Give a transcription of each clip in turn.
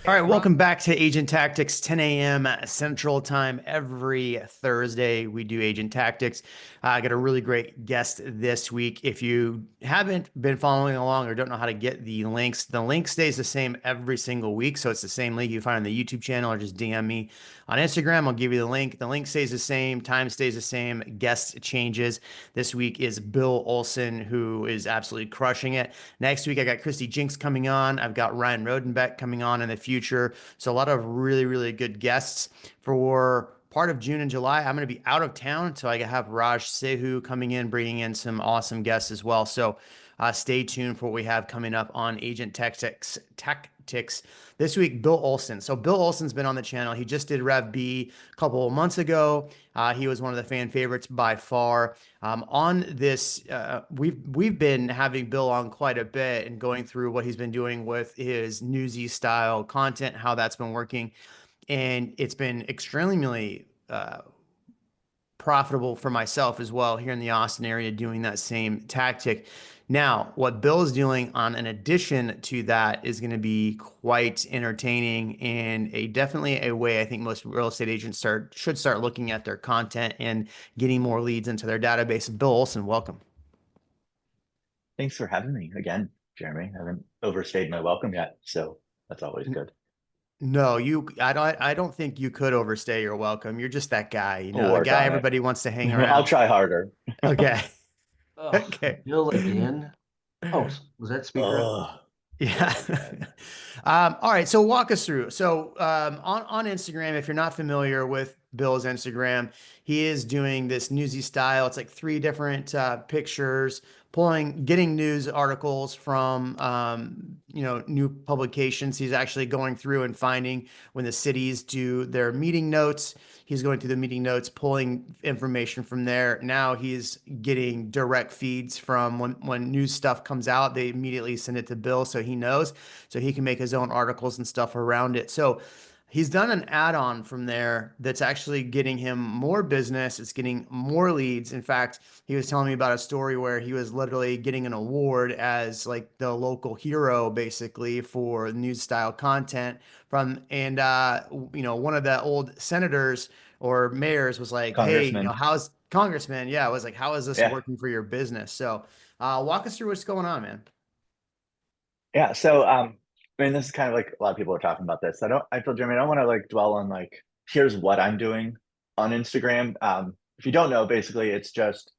All right, welcome back to Agent Tactics, 10 a.m. Central Time. Every Thursday, we do Agent Tactics. I got a really great guest this week. If you haven't been following along or don't know how to get the link stays the same every single week. So it's the same link you find on the YouTube channel or just DM me on Instagram. I'll give you the link. The link stays the same, time stays the same, guest changes. This week is Bill Olson, who is absolutely crushing it. Next week, I got Christy Jinks coming on. I've got Ryan Rodenbeck coming on in the future. So a lot of really, really good guests for part of June and July. I'm going to be out of town, so I have Raj Sehu coming in, bringing in some awesome guests as well. So stay tuned for what we have coming up on Agent Tactics. This week, Bill Olson. So Bill Olson's been on the channel. He just did Rev B a couple of months ago. He was one of the fan favorites by far. On this, we've been having Bill on quite a bit and going through what he's been doing with his newsy style content, how that's been working, and it's been extremely profitable for myself as well here in the Austin area doing that same tactic. Now, what Bill is doing on an addition to that is going to be quite entertaining and a definitely a way I think most real estate agents should start looking at their content and getting more leads into their database. Bill Olson, welcome. Thanks for having me again, Jeremy. I haven't overstayed my welcome yet, so that's always good. No, I don't think you could overstay your welcome. You're just that guy, We'll the work guy on it. everybody wants to hang I'll around. try harder. Okay. Oh, Okay. Bill again. Oh, was that speaker up? Oh, Yeah. Bill again. All right. So walk us through. So on Instagram, if you're not familiar with Bill's Instagram, he is doing this newsy style. It's like three different pictures, getting news articles from new publications. He's actually going through and finding when the cities do their meeting notes. He's going through the meeting notes, pulling information from there. Now he's getting direct feeds from when news stuff comes out. They immediately send it to Bill so he knows, so he can make his own articles and stuff around it. So he's done an add-on from there that's actually getting him more business. It's getting more leads. In fact, he was telling me about a story where he was literally getting an award as like the local hero basically for news style content from, and one of the old senators or mayors was like, hey, Congressman. how's congressman? Yeah, I was like, how is this Yeah. working for your business? So walk us through what's going on, man. Yeah. So I mean, this is kind of like a lot of people are talking about this. I feel, Jeremy, I don't want to like dwell on like here's what I'm doing on Instagram. If you don't know, basically it's just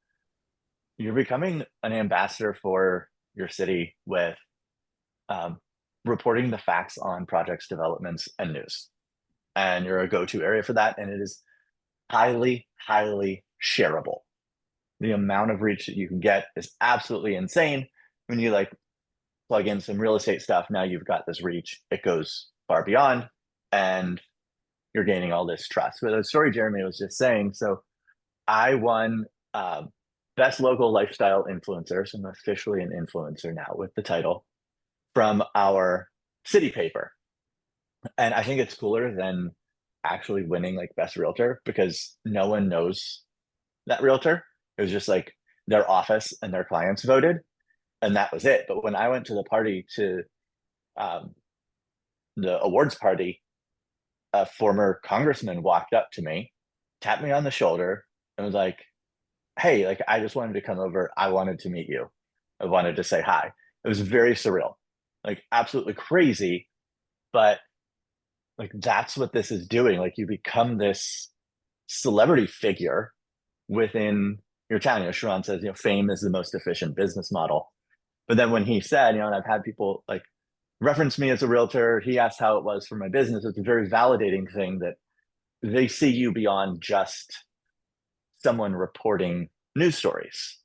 you're becoming an ambassador for your city with um reporting the facts on projects, developments, and news. And you're a go-to area for that. And it is highly, highly shareable. The amount of reach that you can get is absolutely insane. When you like plug in some real estate stuff, now you've got this reach. It goes far beyond, and you're gaining all this trust. But the story Jeremy was just saying, so I won Best Local Lifestyle Influencer. So I'm officially an influencer now with the title from our city paper. And I think it's cooler than actually winning like Best Realtor because no one knows that realtor. It was just like their office and their clients voted, and that was it. But when I went to the party to um, the awards party, a former congressman walked up to me, tapped me on the shoulder, and was like, "Hey, like I just wanted to come over. I wanted to meet you. I wanted to say hi." It was very surreal, like absolutely crazy, but like that's what this is doing. Like you become this celebrity figure within your town. Sharon says, fame is the most efficient business model. But then when he said, and I've had people like reference me as a realtor, he asked how it was for my business. It's a very validating thing that they see you beyond just someone reporting news stories.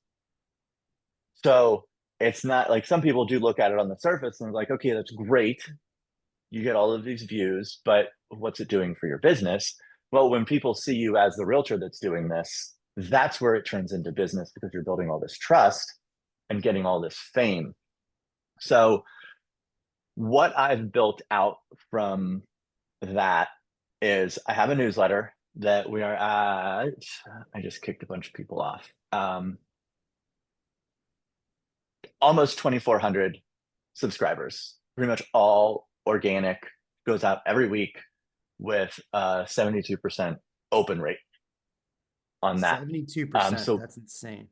So it's not like some people do look at it on the surface and like, okay, that's great. You get all of these views, but what's it doing for your business? Well, when people see you as the realtor that's doing this, that's where it turns into business because you're building all this trust and getting all this fame. So, what I've built out from that is I have a newsletter that we are at. I just kicked a bunch of people off. Almost 2,400 subscribers, pretty much all organic goes out every week with a 72% open rate on that. 72%. So That's insane.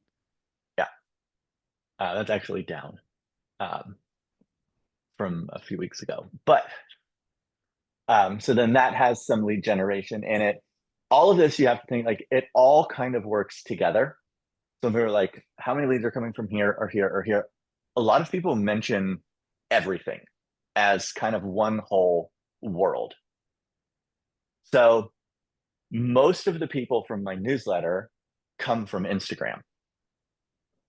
yeah, that's actually down from a few weeks ago. But so then that has some lead generation in it. All of this, you have to think like it all kind of works together. So if we were like, how many leads are coming from here or here or here? A lot of people mention everything as kind of one whole world. So most of the people from my newsletter come from Instagram.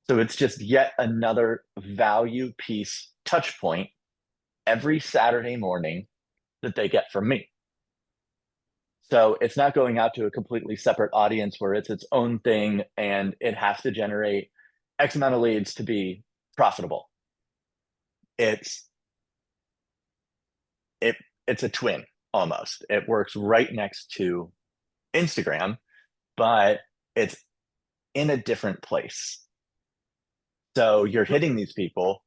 So it's just yet another value piece touch point every Saturday morning that they get from me. So it's not going out to a completely separate audience where it's its own thing and it has to generate X amount of leads to be profitable. It's a twin almost. It works right next to Instagram, but it's in a different place. So you're hitting these people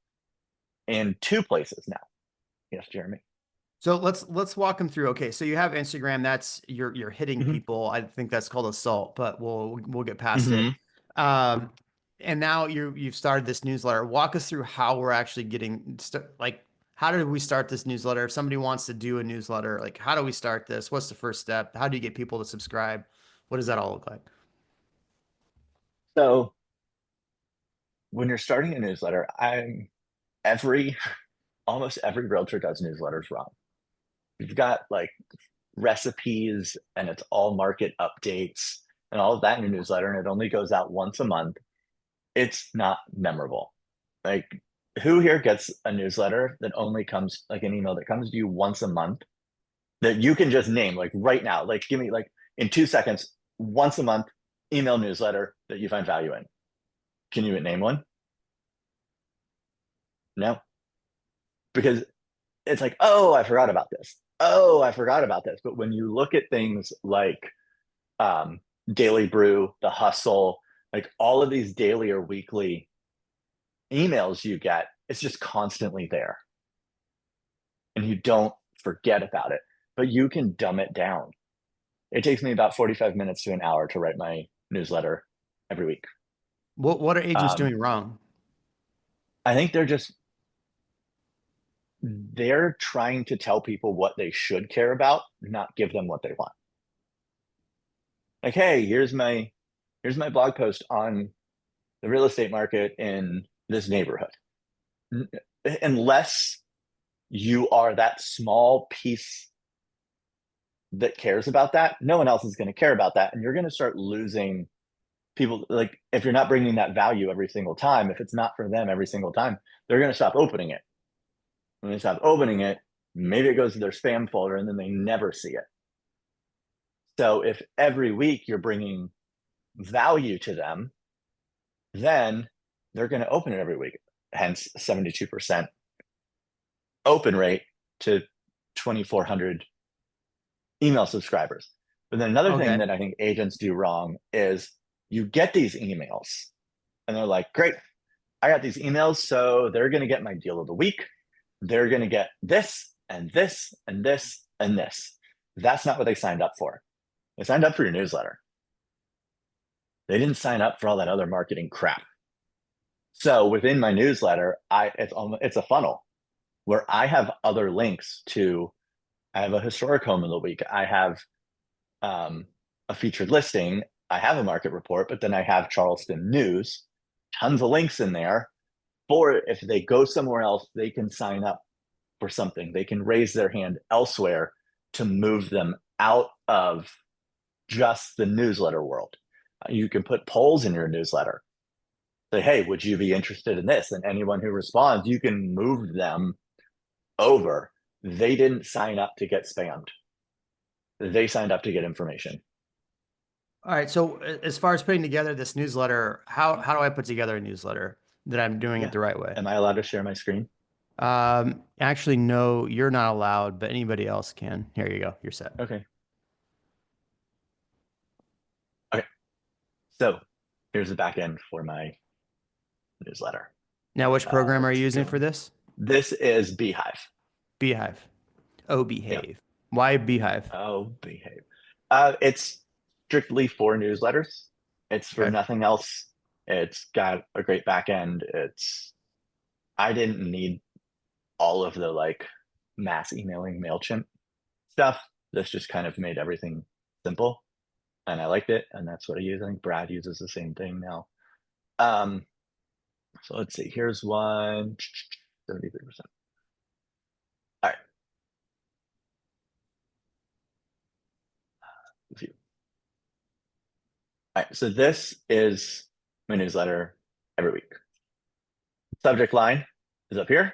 in two places now. Yes, Jeremy. So let's walk them through. Okay, so you have Instagram. That's you're hitting people. I think that's called assault, but we'll get past it. And now you've started this newsletter. Walk us through how we're actually getting like how did we start this newsletter? If somebody wants to do a newsletter, like how do we start this? What's the first step? How do you get people to subscribe? What does that all look like? So when you're starting a newsletter, almost every realtor does newsletters wrong. You've got like recipes and it's all market updates and all of that in your newsletter, and it only goes out once a month. It's not memorable. Like, who here gets a newsletter that only comes, like an email that comes to you once a month that you can just name, like right now, like give me like in 2 seconds, once a month email newsletter that you find value in? Can you name one? No, because it's like, oh, I forgot about this. Oh, I forgot about this. But when you look at things like Daily Brew, The Hustle, like all of these daily or weekly emails you get, it's just constantly there. And you don't forget about it, but you can dumb it down. It takes me about 45 minutes to an hour to write my newsletter every week. What are agents doing wrong? I think they're trying to tell people what they should care about, not give them what they want. Like, hey, here's my blog post on the real estate market in this neighborhood. Unless you are that small piece that cares about that, no one else is going to care about that. And you're going to start losing people. Like, if you're not bringing that value every single time, if it's not for them every single time, they're going to stop opening it. When they stop opening it, maybe it goes to their spam folder and then they never see it. So if every week you're bringing value to them, then they're going to open it every week. Hence 72% open rate to 2,400 email subscribers. But then another thing that I think agents do wrong is you get these emails and they're like, great, I got these emails, so they're going to get my deal of the week. They're going to get this and this and this and this. That's not what they signed up for. They signed up for your newsletter. They didn't sign up for all that other marketing crap. So within my newsletter, it's a funnel where I have other links to. I have a historic home of the week. I have a featured listing. I have a market report, but then I have Charleston news. Tons of links in there for if they go somewhere else, they can sign up for something. They can raise their hand elsewhere to move them out of just the newsletter world. You can put polls in your newsletter. Say, hey, would you be interested in this? And anyone who responds, you can move them over. They didn't sign up to get spammed. They signed up to get information. All right. So as far as putting together this newsletter, how do I put together a newsletter that I'm doing it the right way? Am I allowed to share my screen? Actually, no, you're not allowed, but anybody else can. Here you go. You're set. Okay. Okay. So here's the back end for my newsletter. Now, which program are you using for this? This is Beehive. Beehive. Oh, behave. Why beehive? Oh, behave. It's strictly for newsletters. It's for Okay. nothing else. It's got a great back end. I didn't need all of the like mass emailing MailChimp stuff. This just kind of made everything simple, and I liked it, and that's what I use. I think Brad uses the same thing now. So let's see. Here's one. 73%. All right. All right. So this is my newsletter every week. Subject line is up here.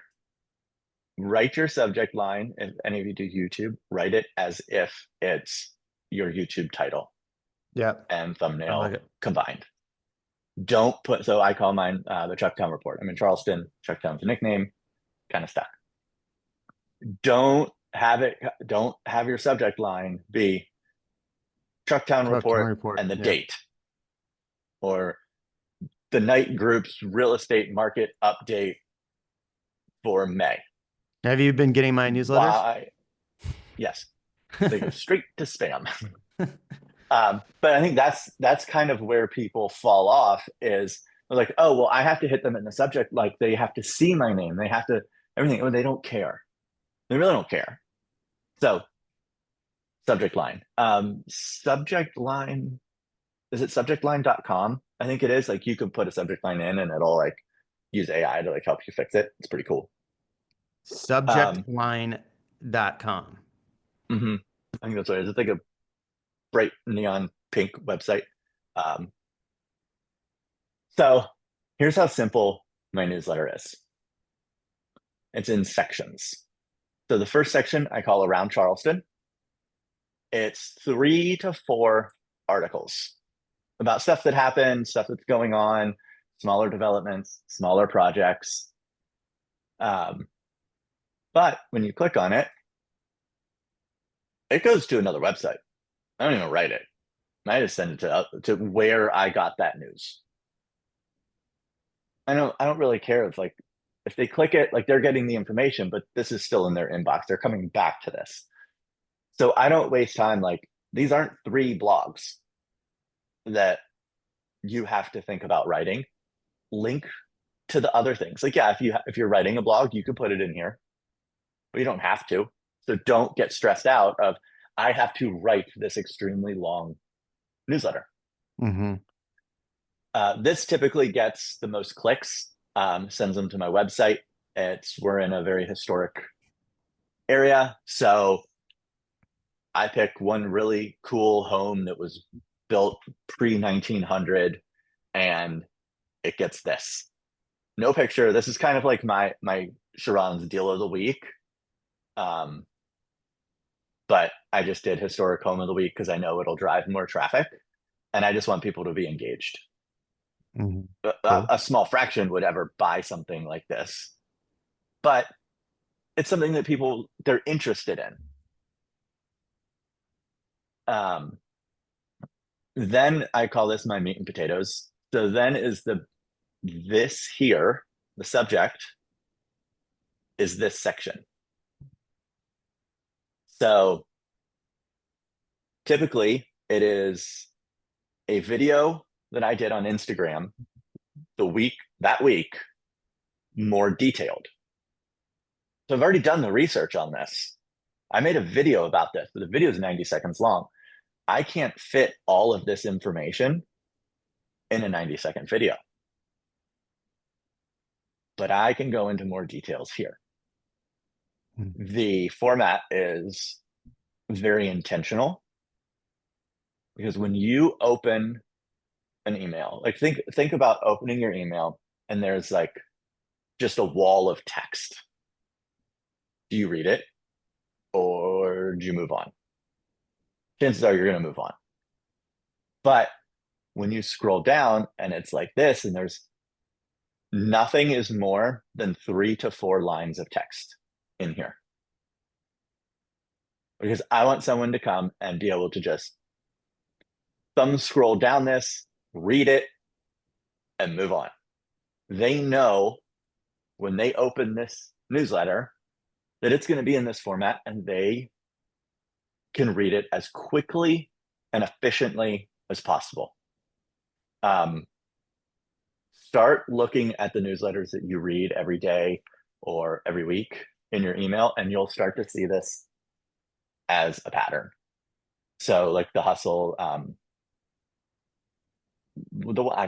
Write your subject line. If any of you do YouTube, write it as if it's your YouTube title Yeah. and I thumbnail like it. combined. Don't put, so I call mine the Chucktown Report. I'm in Charleston. Chucktown's a nickname, kind of stuck. Don't have your subject line be Chucktown Report and the date, or the Knight Group's real estate market update for May. Have you been getting my newsletters? Why? Yes, they go straight to spam. But I think that's kind of where people fall off, is like, oh, well, I have to hit them in the subject. Like, they have to see my name. They have to everything. Well, they don't care. They really don't care. So subject line. Subject line, is it subjectline.com? I think it is. Like, you can put a subject line in and it'll like use AI to like help you fix it. It's pretty cool. Subjectline.com. I think that's what it is. It's like a bright neon pink website. So here's how simple my newsletter is. It's in sections. So the first section I call Around Charleston. It's 3 to 4 articles about stuff that happened, stuff that's going on, smaller developments, smaller projects. But when you click on it, it goes to another website. I don't even write it. I just send it to where I got that news. I don't really care if they click it, like, they're getting the information, but this is still in their inbox. They're coming back to this. So I don't waste time. Like, these aren't 3 blogs that you have to think about writing. Link to the other things. Like, yeah, if you're writing a blog, you could put it in here, but you don't have to. So don't get stressed out of, I have to write this extremely long newsletter. This typically gets the most clicks, sends them to my website. We're in a very historic area, so I pick one really cool home that was built pre-1900, and it gets this. No picture. This is kind of like my Sharon's deal of the week. But I just did historic home of the week because I know it'll drive more traffic, and I just want people to be engaged. A small fraction would ever buy something like this, but it's something that they're interested in. Then I call this my meat and potatoes. So then this here, the subject is this section. So typically it is a video that I did on Instagram that week, more detailed. So I've already done the research on this. I made a video about this, but the video is 90 seconds long. I can't fit all of this information in a 90-second video, but I can go into more details here. The format is very intentional, because when you open an email, like, think about opening your email and there's like just a wall of text. Do you read it, or do you move on? Chances are you're going to move on. But when you scroll down and it's like this, and there's nothing is more than 3 to 4 lines of text in here, because I want someone to come and be able to just thumb scroll down this, read it, and move on. They know when they open this newsletter that it's going to be in this format and they can read it as quickly and efficiently as possible. Start looking at the newsletters that you read every day or every week in your email, and you'll start to see this as a pattern. So like the hustle, I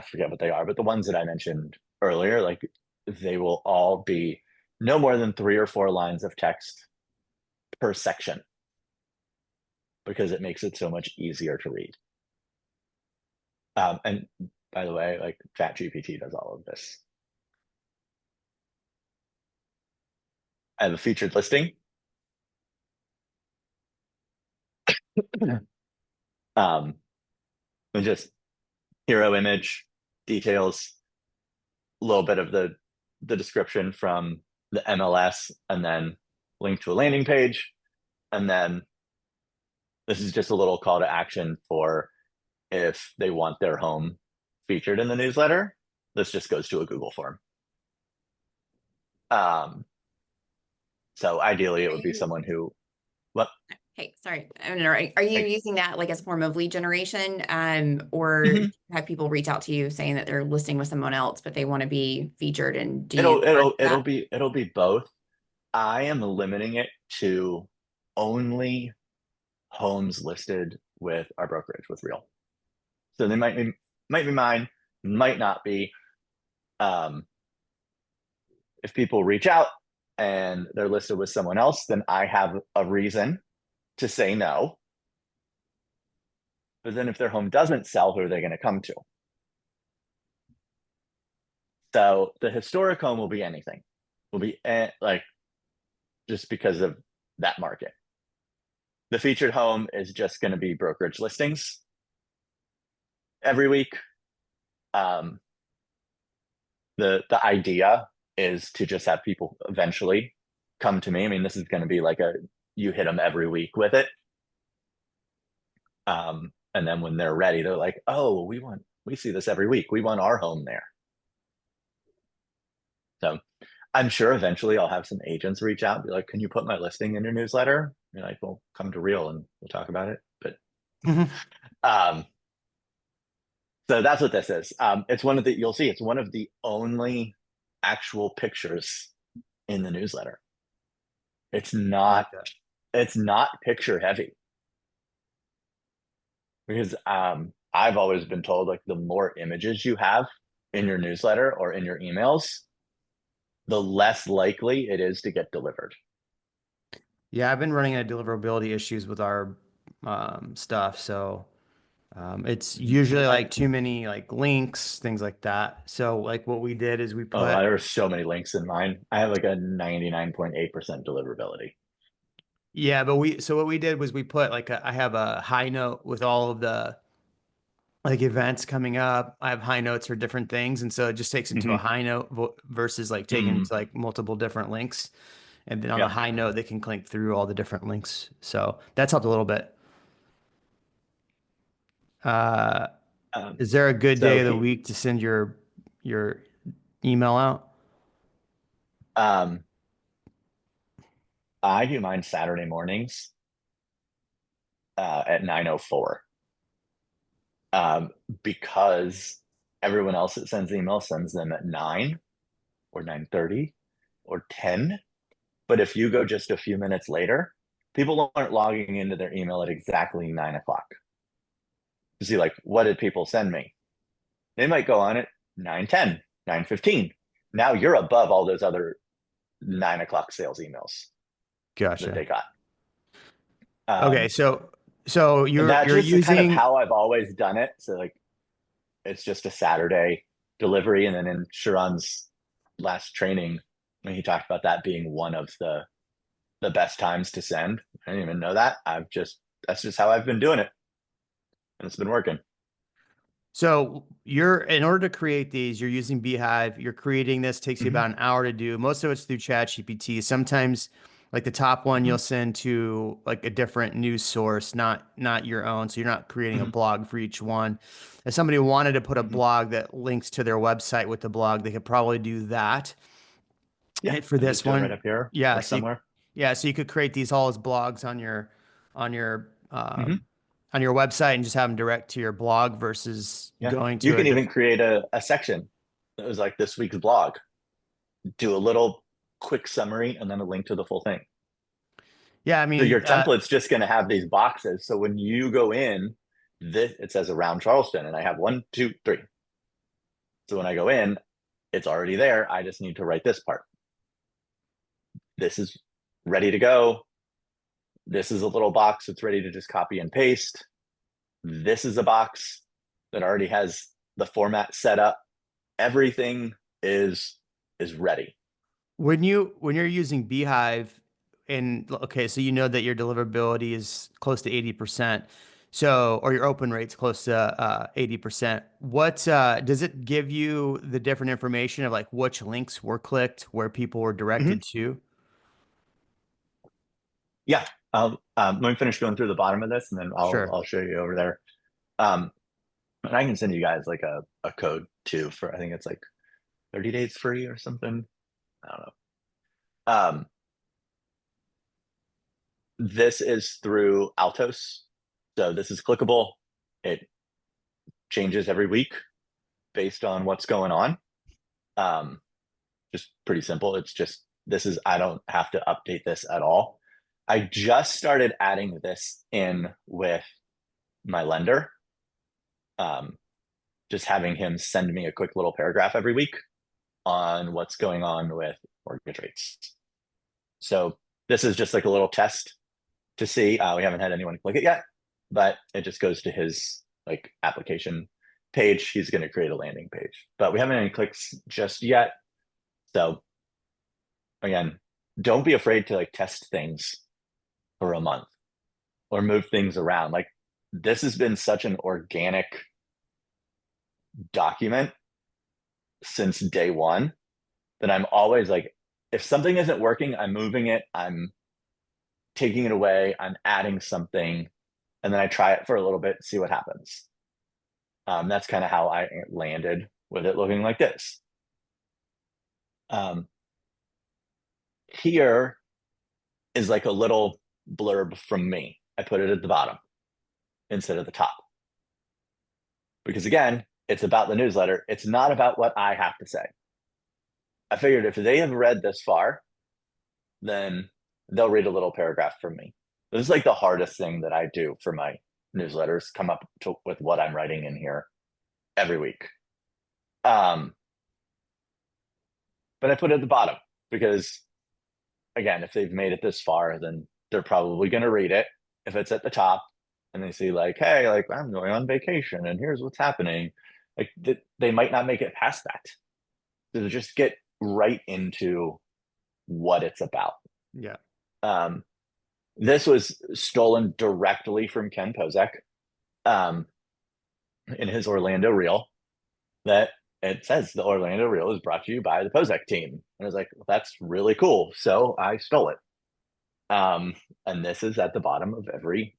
forget what they are, but the ones that I mentioned earlier, like they will all be no more than 3 or 4 lines of text per section, because it makes it so much easier to read. And by the way, like ChatGPT does all of this. I have a featured listing. And just hero image, details, a little bit of the description from the MLS, and then link to a landing page. And then this is just a little call to action for if they want their home featured in the newsletter. This just goes to a Google form. So ideally it would be someone who, what? Hey, sorry. Are you using that like as a form of lead generation? Or have people reach out to you saying that they're listing with someone else, but they want to be featured, and it'll be both. I am limiting it to only homes listed with our brokerage with Real. So they might be mine, might not be. If people reach out and they're listed with someone else, then I have a reason to say no. But then if their home doesn't sell, who are they going to come to? So the historic home will be anything. Will be like just because of that market. The featured home is just going to be brokerage listings every week. The idea is to just have people eventually come to me. I mean, this is going to be like you hit them every week with it. And then when they're ready, they're like, oh, we see this every week. We want our home there. So I'm sure eventually I'll have some agents reach out and be like, can you put my listing in your newsletter? You're like, well, come to Real and we'll talk about it. But so that's what this is. You'll see it's one of the only actual pictures in the newsletter. It's not picture heavy. Because I've always been told, like, the more images you have in your newsletter or in your emails, the less likely it is to get delivered. Yeah, I've been running into deliverability issues with our stuff. So it's usually like too many like links, things like that. So like what we did is we put. Oh, there are so many links in mine. I have like a 99.8% deliverability. Yeah, but what we did was we put like I have a high note with all of the like events coming up. I have high notes for different things, and so it just takes it to a high note versus like taking it to like multiple different links. And then on the high note, they can click through all the different links. So that's helped a little bit. Is there a good day of the week to send your email out? I do mine Saturday mornings at 9:04. Because everyone else that sends emails sends them at 9 or 9:30 or 10. But if you go just a few minutes later, people aren't logging into their email at exactly 9 o'clock. You see, like, what did people send me? They might go on at 9:10, 9:15. Now you're above all those other 9 o'clock sales emails. Gotcha. That they got. Okay, so you're using kind of how I've always done it. So like, it's just a Saturday delivery, and then in Sharon's last training, when he talked about that being one of the best times to send, I didn't even know that. That's just how I've been doing it, and it's been working. So in order to create these, you're using Beehive. You're creating this, takes you about an hour to do. Most of it's through ChatGPT. Sometimes like the top one you'll send to like a different news source, not your own. So you're not creating a blog for each one. If somebody wanted to put a blog that links to their website with the blog, they could probably do that. Yeah, For this one, right up here, yeah, or somewhere. Yeah, so you could create these all as blogs on your on your Mhm. on your website and just have them direct to your blog versus Yeah. going You to a can even different. create a section that was like this week's blog, do a little quick summary and then a link to the full thing. Yeah, I So mean, your template's just going to have these boxes. So when you go in, this it says around Charleston, and I have 1, 2, 3. So when I go in, it's already there. I just need to write this part. This is ready to go. This is a little box that's ready to just copy and paste. This is a box that already has the format set up. Everything is ready. when you're using Beehive, and okay, so you know that your deliverability is close to 80%. So, or your open rate's close to 80%. What does it give you the different information of like which links were clicked, where people were Mhm. directed to? Yeah. Let me finish going through the bottom of this and then Sure. I'll show you over there. Um, and I can send you guys like a code too for, I think it's like 30 days free or something. I don't know. This is through Altos. So this is clickable. It changes every week based on what's going on. Just pretty simple. It's just, I don't have to update this at all. I just started adding this in with my lender. Just having him send me a quick little paragraph every week on what's going on with mortgage rates. So this is just like a little test to see. We haven't had anyone click it yet, but it just goes to his like application page. He's going to create a landing page, but we haven't had any clicks just yet. So again, don't be afraid to like test things for a month or move things around. Like this has been such an organic document since day one that I'm always like, if something isn't working, I'm moving it, I'm taking it away, I'm adding something, and then I try it for a little bit, see what happens. That's kind of how I landed with it looking like this. Here is like a little blurb from me. I put it at the bottom instead of the top. Because again, it's about the newsletter. It's not about what I have to say. I figured if they have read this far, then they'll read a little paragraph from me. This is like the hardest thing that I do for my newsletters, come up with what I'm writing in here every week. But I put it at the bottom because, again, if they've made it this far, then they're probably going to read it. If it's at the top and they see like, hey, like I'm going on vacation and here's what's happening, like they might not make it past that. So just get right into what it's about. Yeah. This was stolen directly from Ken Pozek in his Orlando reel. That it says the Orlando reel is brought to you by the Pozek team. And I was like, well, that's really cool. So I stole it. And this is at the bottom of every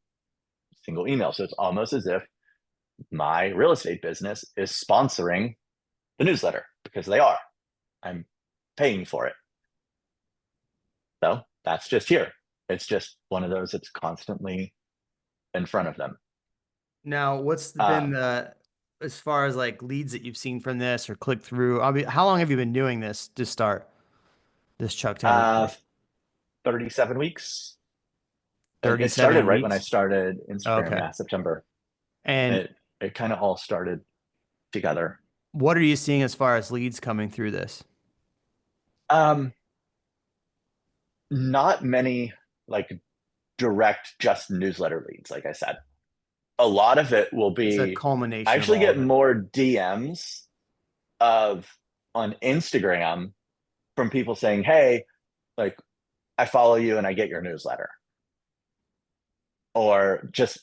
single email. So it's almost as if my real estate business is sponsoring the newsletter because they are. I'm paying for it. So that's just here. It's just one of those that's constantly in front of them. Now, what's been the, as far as like leads that you've seen from this or click through? I mean, how long have you been doing this to start this Chuck Taylor course? 37 weeks. It started 37 right when I weeks. started Instagram. Okay. Yeah, September. And It kind of all started together. what are you seeing as far as leads coming through this? Not many like direct just newsletter leads, like I said. A lot of it will It's a be, culmination I of actually all get of it. more DMs of on Instagram from people saying, hey, like I follow you and I get your newsletter. Or just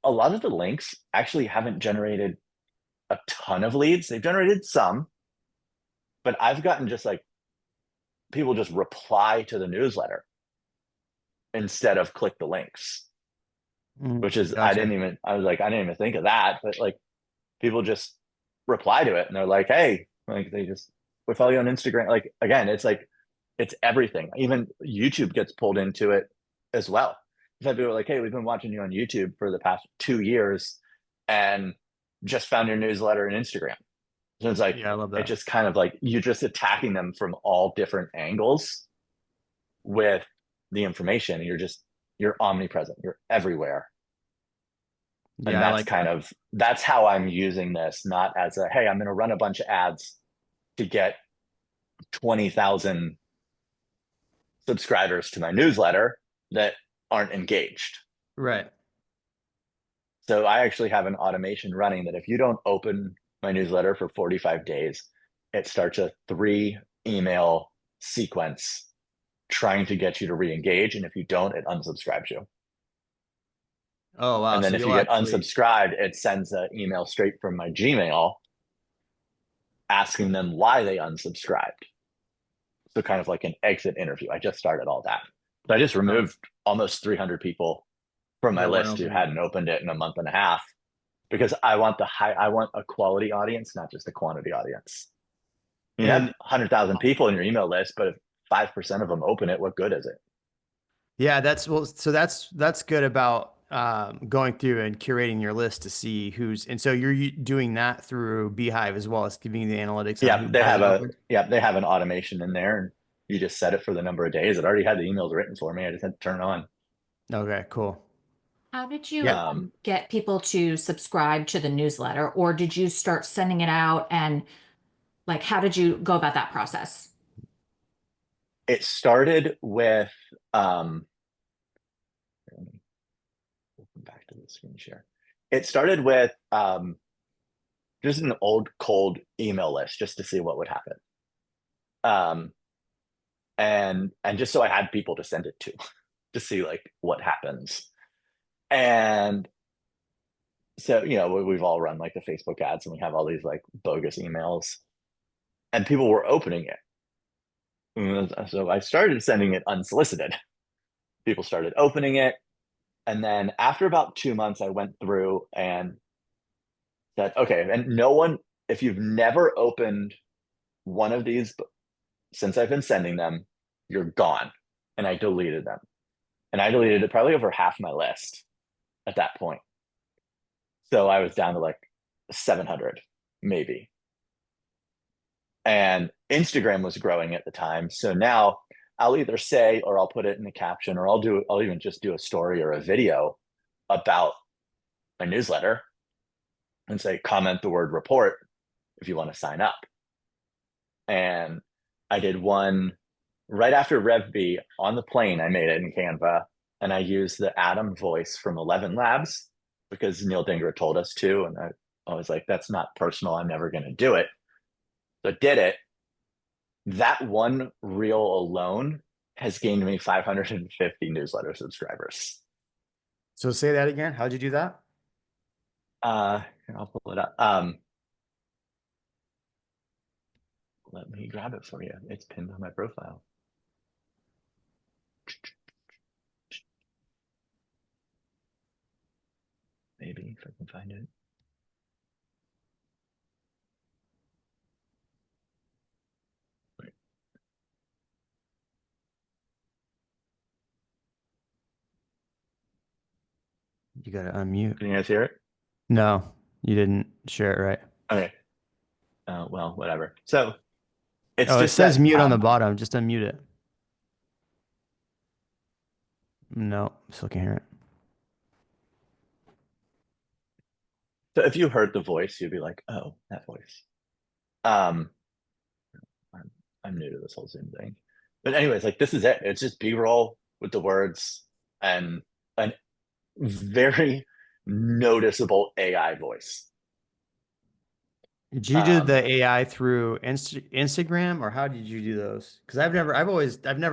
a lot of the links actually haven't generated a ton of leads. They've generated some, but I've gotten just like people just reply to the newsletter instead of click the links, which is, I Gotcha. was like, I didn't even think of that, but like people just reply to it and they're like, hey, like we follow you on Instagram. Like, again, it's like it's everything. Even YouTube gets pulled into it as well. Some people are like, hey, we've been watching you on YouTube for the past 2 years and just found your newsletter and Instagram. So it's like, Yeah, I love that. it just kind of like, you're just attacking them from all different angles with the information. You're omnipresent, you're everywhere. And Yeah, I that's like kind that. of, that's how I'm using this, not as a, hey, I'm going to run a bunch of ads to get 20,000 subscribers to my newsletter that aren't engaged. Right. So I actually have an automation running that if you don't open my newsletter for 45 days, it starts a 3 email sequence trying to get you to re-engage. And if you don't, it unsubscribes you. Oh, wow. And then So if you'll you get actually, unsubscribed, it sends an email straight from my Gmail asking them why they unsubscribed. So kind of like an exit interview. I just started all that. So I just removed almost 300 people from my that went list who over. hadn't opened it in a month and a half because I want a quality audience, not just a quantity audience. You have 100,000 people in your email list, but if 5% of them open it, what good is it? Yeah, so that's good about going through and curating your list to see who's, and so you're doing that through Beehive as well as giving you the analytics on Yeah, who hasn't opened. they have an automation in there, and you just set it for the number of days. It already had the emails written for me. I just had to turn it on. Okay, cool. How did you Yeah. get people to subscribe to the newsletter, or did you start sending it out, and like how did you go about that process? It started with let me open back to the screen share. It started with just an old cold email list just to see what would happen. And just so I had people to send it to see like what happens. And so, we've all run like the Facebook ads and we have all these like bogus emails and people were opening it. So I started sending it unsolicited. People started opening it. And then after about 2 months, I went through and said, okay, and no one, if you've never opened one of these since I've been sending them, you're gone. And I deleted them. And I deleted probably over half my list at that point. So I was down to like 700, maybe. And Instagram was growing at the time. So now I'll either say, or I'll put it in the caption, or I'll even just do a story or a video about my newsletter and say, comment the word report if you want to sign up. And I did one right after RevB on the plane. I made it in Canva and I used the Adam voice from 11 Labs because Neil Dinger told us to. And I was like, that's not personal. I'm never going to do it. So did it. That one reel alone has gained me 550 newsletter subscribers. So say that again. How'd you do that? I'll pull it up. Let me grab it for you. It's pinned on my profile. Maybe if I can find it. You got to unmute. Can you guys hear it? No, you didn't share it right. Okay. Well, whatever. So it's Oh, it just says that, mute on the bottom. Just unmute it. No, still can't hear it. so if you heard the voice, you'd be like, oh, that voice. I'm new to this whole Zoom thing. But anyways, like this is it. It's just B-roll with the words and a very noticeable AI voice. Did you do the AI through Instagram or how did you do those? Because I've never done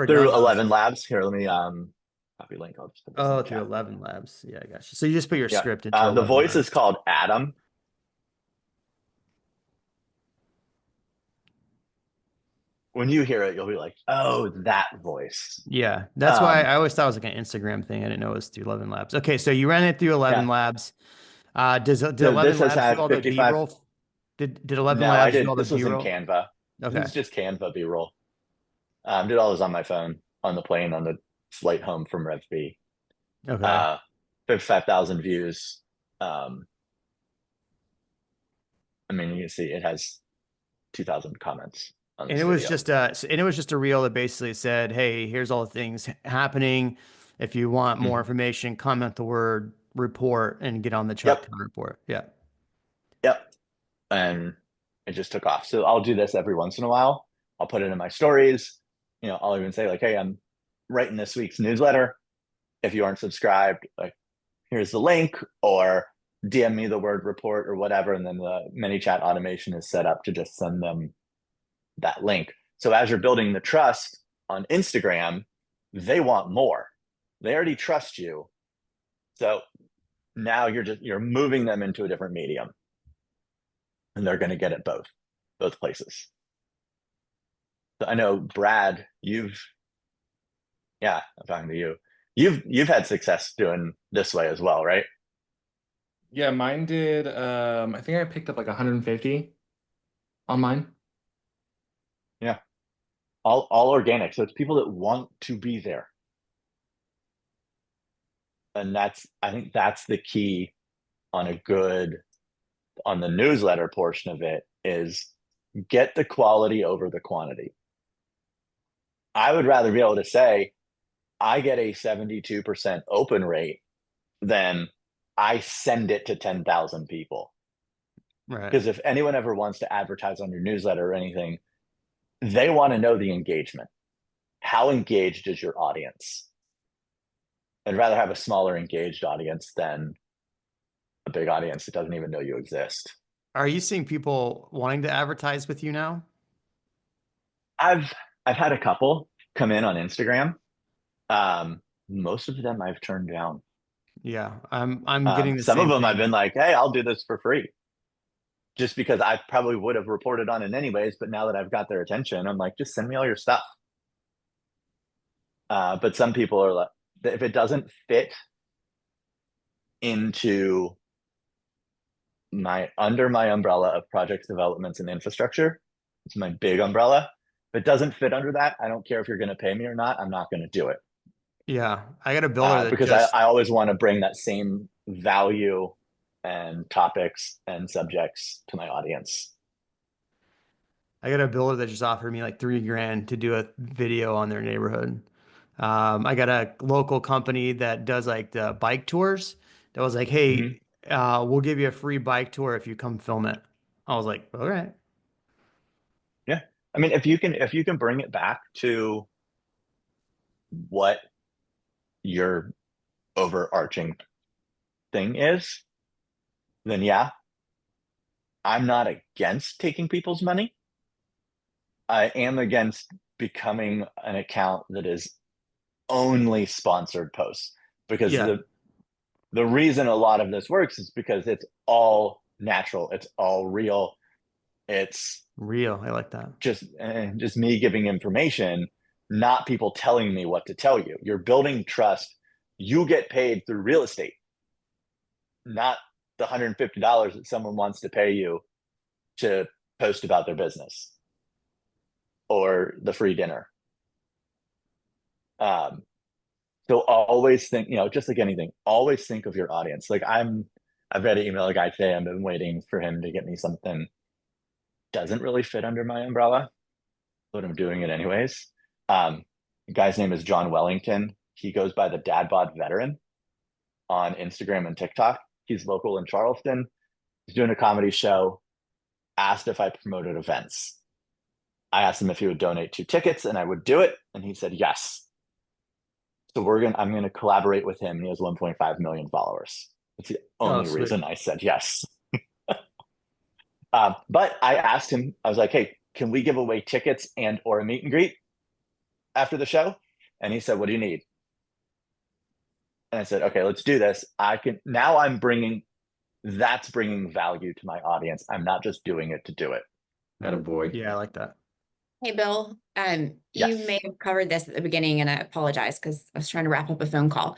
Through those. 11 Labs. Here, let me copy link. I'll just put this in the through chat. 11 Labs. Yeah, I got you. So you just put your Yeah. script into The 11 voice Labs. is called Adam. When you hear it, you'll be like, oh, that voice. Yeah, that's why I always thought it was like an Instagram thing. I didn't know it was through 11 Labs. Okay, so you ran it through 11 Labs. Did So 11 this has Labs had do all the 55 B-roll? Did 11 No, I Labs do did. all the This was in B-roll? Canva. Okay. This is just Canva B-roll. Did all this on my phone on the plane on the flight home from Rev B. Okay. 55,000 views. I mean, you can see it has 2,000 comments on And this it was video. just a reel that basically said, "Hey, here's all the things happening. If you want more information, comment the word report and get on the Chuck Yep. Town report." Yeah. Yep. And it just took off. So I'll do this every once in a while. I'll put it in my stories. You know, I'll even say like, "Hey, I'm writing this week's newsletter. If you aren't subscribed, like, here's the link," or DM me the word report or whatever. And then the ManyChat automation is set up to just send them that link. So as you're building the trust on Instagram, they want more. They already trust you. So now you're moving them into a different medium. And they're going to get it both places. So I know, Brad, I'm talking to you. You've had success doing this way as well, right? Yeah, mine did. I think I picked up like 150 on mine. Yeah. All organic. So it's people that want to be there. And I think that's the key on the newsletter portion of it, is get the quality over the quantity. I would rather be able to say, I get a 72% open rate than I send it to 10,000 people. Right. Because if anyone ever wants to advertise on your newsletter or anything, they want to know the engagement. How engaged is your audience? I'd rather have a smaller engaged audience than a big audience that doesn't even know you exist. Are you seeing people wanting to advertise with you now? I've had a couple come in on Instagram. Most of them I've turned down. Yeah, I'm getting the some of same them I've thing. been like, "Hey, I'll do this for free," just because I probably would have reported on it anyways. But now that I've got their attention, I'm like, just send me all your stuff. But some people are like, if it doesn't fit into under my umbrella of projects, developments, and infrastructure, it's my big umbrella. If it doesn't fit under that, I don't care if you're going to pay me or not. I'm not going to do it. Yeah, I got a builder that Because just I always want to bring that same value and topics and subjects to my audience. I got a builder that just offered me like $3,000 to do a video on their neighborhood. I got a local company that does like the bike tours that was like, "Hey, we'll give you a free bike tour if you come film it." I was like, "All right." Yeah. I mean, if you can bring it back to what your overarching thing is, then yeah, I'm not against taking people's money. I am against becoming an account that is only sponsored posts, because Yeah, the reason a lot of this works is because it's all natural, it's all real, it's real. I like that. just me giving information, not people telling me what to tell you. You're building trust. You get paid through real estate, not the $150 that someone wants to pay you to post about their business or the free dinner. So always think, just like anything, always think of your audience. Like I've read an email a guy today. I've been waiting for him to get me something. Doesn't really fit under my umbrella, but I'm doing it anyways. The guy's name is John Wellington. He goes by the Dad Bod Veteran on Instagram and TikTok. He's local in Charleston. He's doing a comedy show. Asked if I promoted events. I asked him if he would donate 2 tickets and I would do it, and he said yes. So I'm gonna collaborate with him. He has 1.5 million followers. That's the only sweet. reason I said yes. But I asked him, I was like, "Hey, can we give away tickets and or a meet and greet after the show?" And he said, "What do you need?" And I said, "Okay, let's do this. That's bringing value to my audience. I'm not just doing it to do it." Attaboy. Yeah, I like that. Hey, Bill, you Yes. may have covered this at the beginning, and I apologize because I was trying to wrap up a phone call.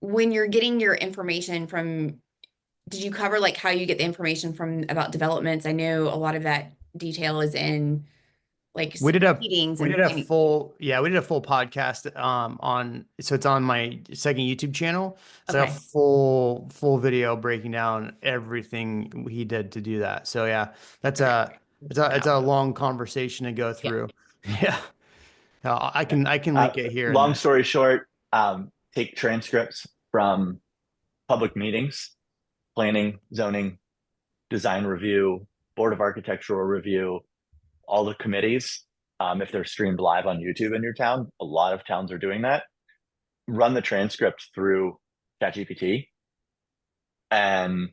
When you're getting your information from, did you cover like how you get the information from about developments? I know a lot of that detail is in like We did a meetings we and did a planning. full we did a full podcast on, so it's on my second YouTube channel. So a Okay. full video breaking down everything he did to do that. So yeah, that's it's a long conversation to go Yeah. through. Yeah. I can link it here in Long the story short, take transcripts from public meetings, planning, zoning, design review, board of architectural review, all the committees. If they're streamed live on YouTube in your town, a lot of towns are doing that. Run the transcript through ChatGPT and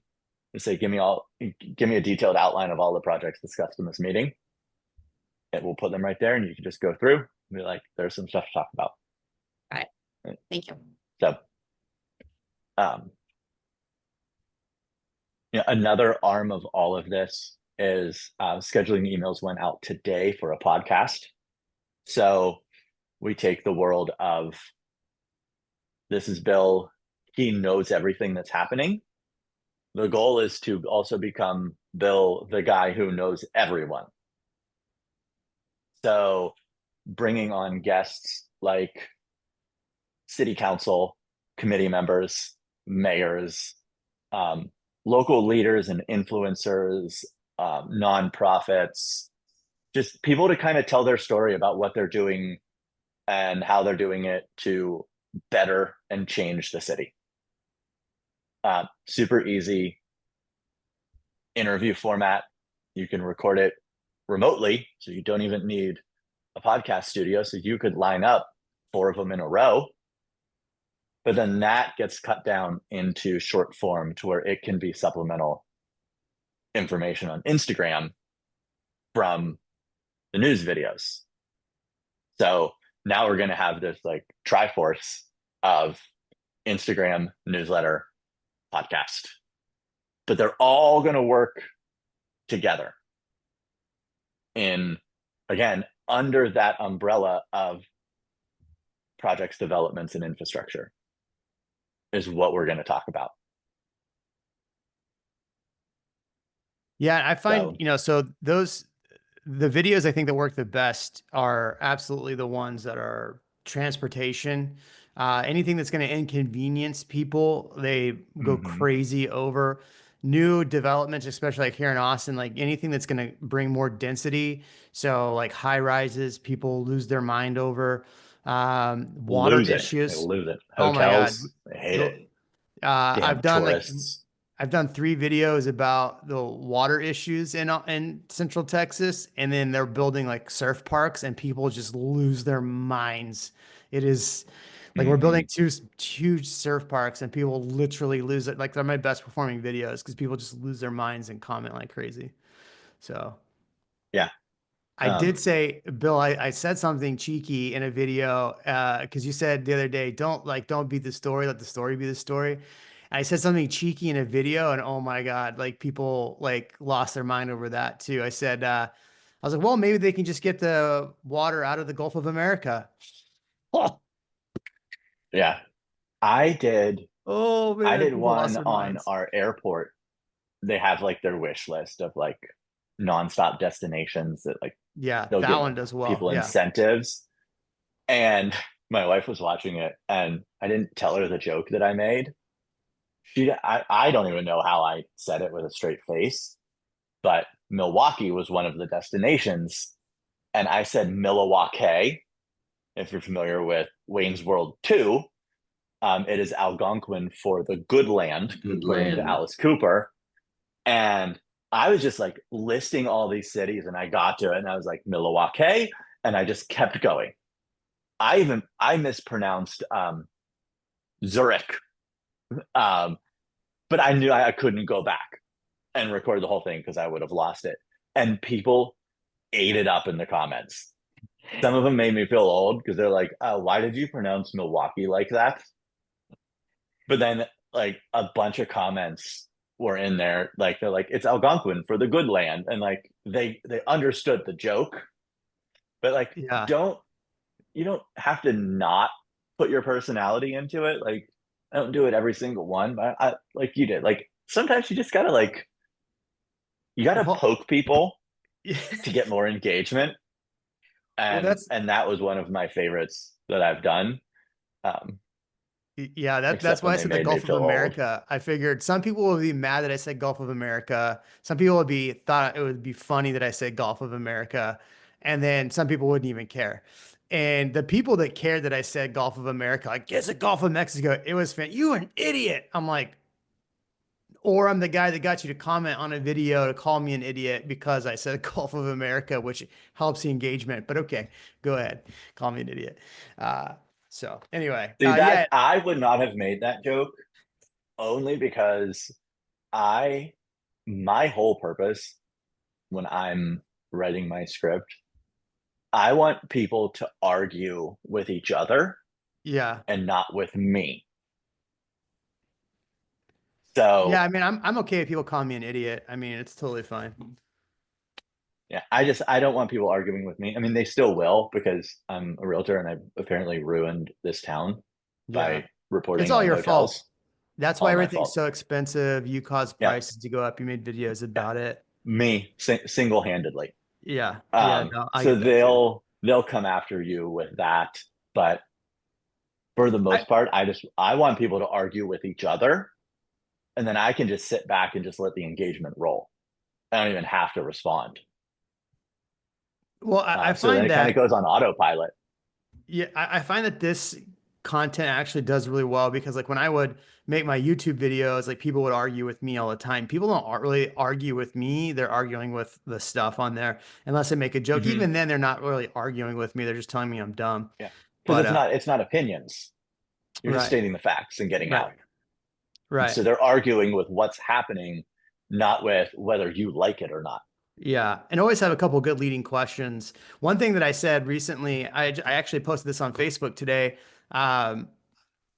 say, give me a detailed outline of all the projects discussed in this meeting. It will put them right there, and you can just go through and be like, there's some stuff to talk about. Got it. Thank you. So, another arm of all of this is scheduling emails went out today for a podcast. So we take the world of, this is Bill, he knows everything that's happening. The goal is to also become Bill, the guy who knows everyone. So bringing on guests like city council, committee members, mayors, local leaders and influencers, nonprofits, just people to kind of tell their story about what they're doing and how they're doing it to better and change the city. Super easy interview format. You can record it remotely, so you don't even need a podcast studio. So you could line up 4 of them in a row, but then that gets cut down into short form to where it can be supplemental information on Instagram from the news videos. So now we're going to have this like triforce of Instagram, newsletter, podcast, but they're all going to work together in, again, under that umbrella of projects, developments, and infrastructure is what we're going to talk about. Yeah, I find, So- so the videos I think that work the best are absolutely the ones that are transportation. Anything that's going to inconvenience people, they go Mhm. crazy over. New developments, especially like here in Austin, like anything that's going to bring more density. So like high rises, people lose their mind over. Water Lose it. They issues. lose it. Oh my God. Hotels, they hate it. I've Damn done tourists. I've done 3 videos about the water issues in Central Texas, and then they're building like surf parks, and people just lose their minds. It is like we're building 2 huge surf parks, and people literally lose it. Like they're my best performing videos because people just lose their minds and comment like crazy. So Yeah. I did say, Bill, I said something cheeky in a video because you said the other day, don't be the story, let the story be the story. I said something cheeky in a video, and oh my God, like people like lost their mind over that too. I said, I was like, well, maybe they can just get the water out of the Gulf of America. Oh, Yeah. I did oh man, I did people lost one their on minds. our airport. They have like their wish list of like nonstop destinations that like Yeah, they'll that give one does well. people Yeah. incentives. And my wife was watching it, and I didn't tell her the joke that I made. I don't even know how I said it with a straight face, but Milwaukee was one of the destinations, and I said Milwaukee. If you're familiar with Wayne's World 2, it is Algonquin for the good land, Good according to land. Alice Cooper. And I was just like listing all these cities, and I got to it, and I was like Milwaukee, and I just kept going. I mispronounced Zurich, but I knew I couldn't go back and record the whole thing because I would have lost it. And people ate it up in the comments. Some of them made me feel old because they're like, why did you pronounce Milwaukee like that? But then like a bunch of comments were in there. Like they're like, it's Algonquin for the good land. And like they understood the joke, but like Yeah. you don't have to not put your personality into it. Like I don't do it every single one, but I like you did. Like sometimes you just gotta Well, poke people to get more engagement. And that was one of my favorites that I've done. Yeah, that's Except why when I they said the made me Gulf of feel old. America. I figured some people would be mad that I said Gulf of America. Some people would be thought it would be funny that I said Gulf of America, and then some people wouldn't even care. And the people that cared that I said Gulf of America, like, it's a Gulf of Mexico. It was fan. You an idiot. I'm like, or I'm the guy that got you to comment on a video to call me an idiot because I said Gulf of America, which helps the engagement. But okay, go ahead, call me an idiot. So anyway, See, yeah, I would not have made that joke only because my whole purpose when I'm writing my script, I want people to argue with each other yeah. and not with me. So Yeah, I mean, I'm okay if people call me an idiot. I mean, it's totally fine. yeah, I don't want people arguing with me. I mean, they still will because I'm a realtor and I've apparently ruined this town Yeah, by reporting it's all on your hotels. fault. That's why All my everything's fault. so expensive. You caused Yeah. prices to go up. You made videos about it. Me single-handedly. Yeah, yeah, no, I So get that too. they'll come after you with that, but for the I, most part, I want people to argue with each other, and then I can just sit back and just let the engagement roll. I don't even have to respond. well, I So then find it kind of that, goes on autopilot. yeah, I find that this content actually does really well because like when I would make my YouTube videos, like people would argue with me all the time. People don't really argue with me. They're arguing with the stuff on there unless I make a joke. Mhm. Even then, they're not really arguing with me. They're just telling me I'm dumb. Yeah, because But it's not opinions. You're just right, stating the facts and getting right, out. right. So they're arguing with what's happening, not with whether you like it or not. Yeah, and always have a couple good leading questions. One thing that I said recently, I actually posted this on Facebook today. Um,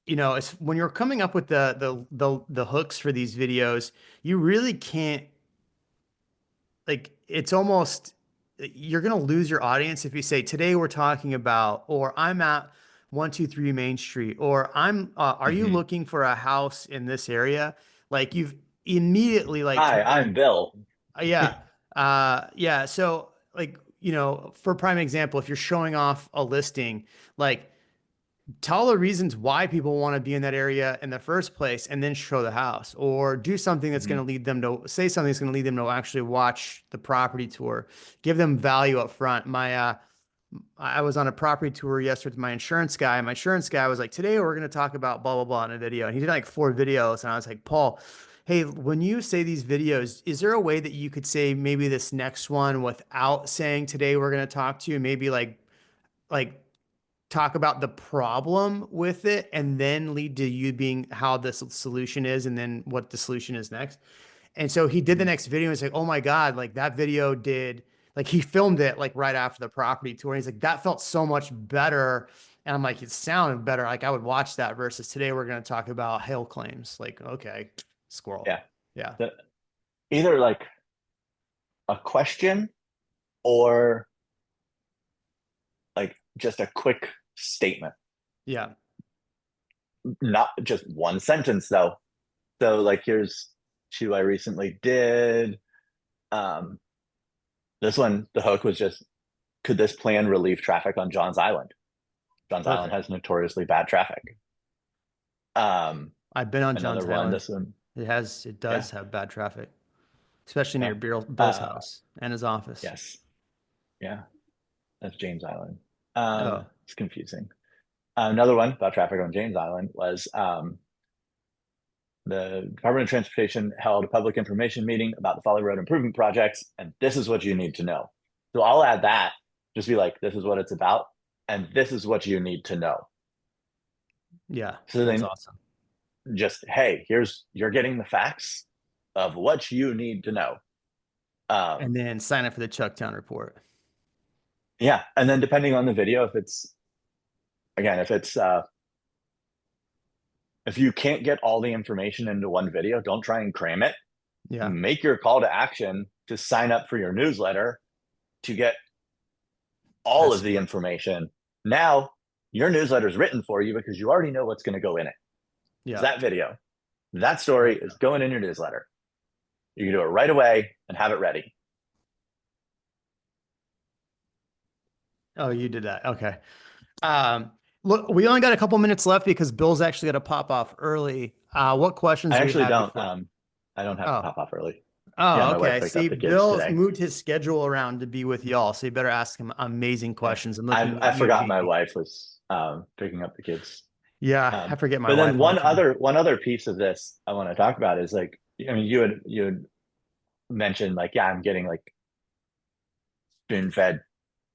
it's when you're coming up with the hooks for these videos, you really can't like it's almost you're gonna lose your audience if you say today we're talking about or I'm at 123 Main Street or are you Mhm. looking for a house in this area? Like you've immediately like Hi, I'm Bill. yeah. Yeah. So like, for prime example, if you're showing off a listing, like tell the reasons why people want to be in that area in the first place and then show the house or do something that's going to Mhm. lead them to say something that's going to lead them to actually watch the property tour, give them value up front. I was on a property tour yesterday with my insurance guy. My insurance guy was like, today we're going to talk about blah, blah, blah in a video. And he did like 4 videos. And I was like, Paul, hey, when you say these videos, is there a way that you could say maybe this next one without saying today we're going to talk to you? Maybe like talk about the problem with it and then lead to you being how the solution is and then what the solution is next. And so he did the next video and he's like, oh my God, like that video did, like he filmed it like right after the property tour. And he's like, that felt so much better. And I'm like, it sounded better. Like I would watch that versus today we're going to talk about hail claims. Like, okay, squirrel. Yeah. Yeah. Either like a question or like just a quick statement. Yeah. Not just one sentence though. So like here's two I recently did. This one, the hook was just, could this plan relieve traffic on John's Island? John's Island Perfect. has notoriously bad traffic. I've been on John's Another one, Island. this one, It does have bad traffic, especially yeah. near Bill's house and his office. Yes. Yeah. That's James Island. Oh, It's confusing. Another one about traffic on James Island was the Department of Transportation held a public information meeting about the Folly Road improvement projects, and this is what you need to know. So I'll add that, just be like, this is what it's about, and this is what you need to know. yeah. So That's then awesome. just, hey, you're getting the facts of what you need to know. And then sign up for the Chucktown report. Yeah. And then depending on the video, if you can't get all the information into one video, don't try and cram it. Yeah. Make your call to action to sign up for your newsletter to get all That's of the information. Now your newsletter is written for you because you already know what's going to go in it. Yeah. That video, that story is going in your newsletter. You can do it right away and have it ready. Oh, you did that. Okay. Look, we only got a couple minutes left because Bill's actually got to pop off early. What questions I do we actually have don't. before? I don't have to Oh, pop off early. Yeah, oh, my wife okay. picked up See, the kids Bill today. moved his schedule around to be with y'all, so you better ask him amazing questions. I'm looking I at you, forgot my Jamie. wife was picking up the kids. Yeah, I forget my But wife then all the time. one other piece of this I want to talk about is like, I mean, you had mentioned like, yeah, I'm getting like spoon-fed